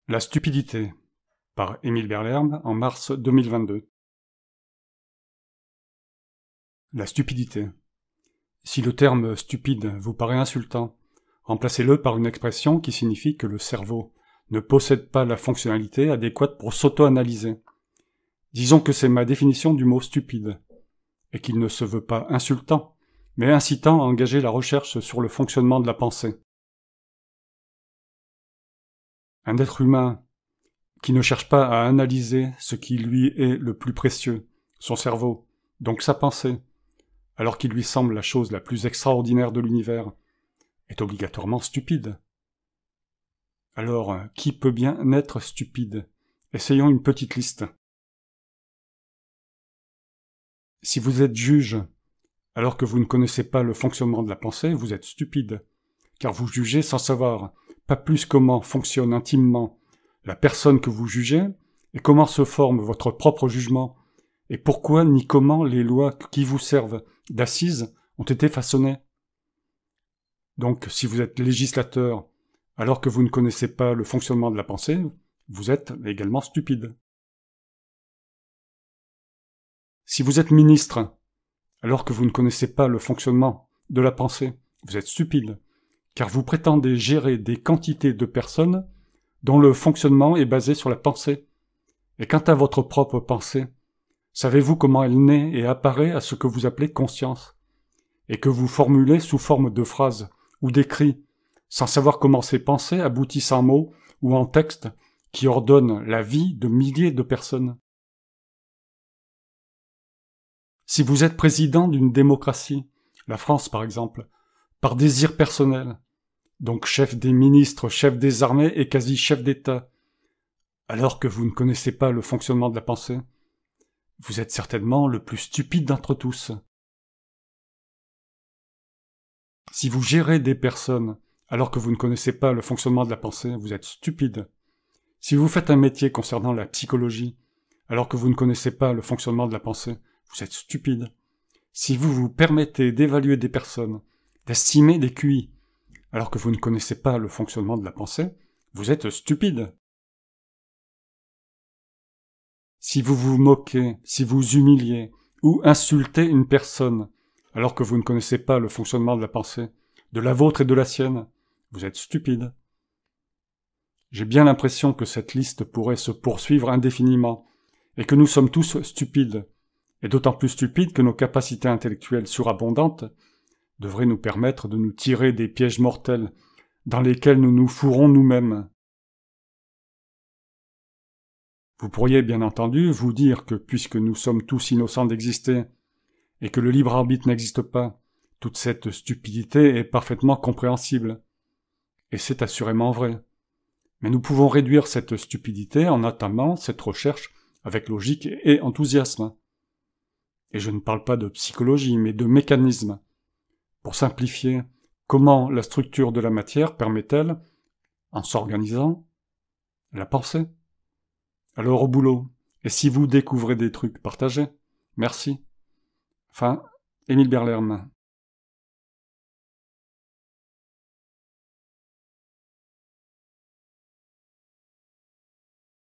La stupidité, par Émile Berlerme, en mars 2022. La stupidité. Si le terme stupide vous paraît insultant, remplacez-le par une expression qui signifie que le cerveau ne possède pas la fonctionnalité adéquate pour s'auto-analyser. Disons que c'est ma définition du mot stupide, et qu'il ne se veut pas insultant, mais incitant à engager la recherche sur le fonctionnement de la pensée. Un être humain qui ne cherche pas à analyser ce qui lui est le plus précieux, son cerveau, donc sa pensée, alors qu'il lui semble la chose la plus extraordinaire de l'univers, est obligatoirement stupide. Alors, qui peut bien être stupide? Essayons une petite liste. Si vous êtes juge, alors que vous ne connaissez pas le fonctionnement de la pensée, vous êtes stupide, car vous jugez sans savoir, pas plus comment fonctionne intimement la personne que vous jugez, et comment se forme votre propre jugement, et pourquoi ni comment les lois qui vous servent d'assises ont été façonnées. Donc, si vous êtes législateur, alors que vous ne connaissez pas le fonctionnement de la pensée, vous êtes également stupide. Si vous êtes ministre, alors que vous ne connaissez pas le fonctionnement de la pensée, vous êtes stupide, car vous prétendez gérer des quantités de personnes dont le fonctionnement est basé sur la pensée. Et quant à votre propre pensée, savez-vous comment elle naît et apparaît à ce que vous appelez conscience, et que vous formulez sous forme de phrases ou d'écrits, sans savoir comment ces pensées aboutissent en mots ou en textes qui ordonnent la vie de milliers de personnes? Si vous êtes président d'une démocratie, la France par exemple, par désir personnel, donc chef des ministres, chef des armées et quasi chef d'État, alors que vous ne connaissez pas le fonctionnement de la pensée, vous êtes certainement le plus stupide d'entre tous. Si vous gérez des personnes alors que vous ne connaissez pas le fonctionnement de la pensée, vous êtes stupide. Si vous faites un métier concernant la psychologie alors que vous ne connaissez pas le fonctionnement de la pensée, vous êtes stupide. Si vous vous permettez d'évaluer des personnes, d'estimer des QI, alors que vous ne connaissez pas le fonctionnement de la pensée, vous êtes stupide. Si vous vous moquez, si vous humiliez ou insultez une personne, alors que vous ne connaissez pas le fonctionnement de la pensée, de la vôtre et de la sienne, vous êtes stupide. J'ai bien l'impression que cette liste pourrait se poursuivre indéfiniment, et que nous sommes tous stupides, et d'autant plus stupides que nos capacités intellectuelles surabondantes devraient nous permettre de nous tirer des pièges mortels dans lesquels nous nous fourrons nous-mêmes. Vous pourriez bien entendu vous dire que puisque nous sommes tous innocents d'exister, et que le libre arbitre n'existe pas, toute cette stupidité est parfaitement compréhensible. Et c'est assurément vrai. Mais nous pouvons réduire cette stupidité en entamant cette recherche avec logique et enthousiasme. Et je ne parle pas de psychologie, mais de mécanisme. Pour simplifier, comment la structure de la matière permet-elle, en s'organisant, la pensée? Alors au boulot, et si vous découvrez des trucs, partagez. Merci. Enfin, Émile Berlerme.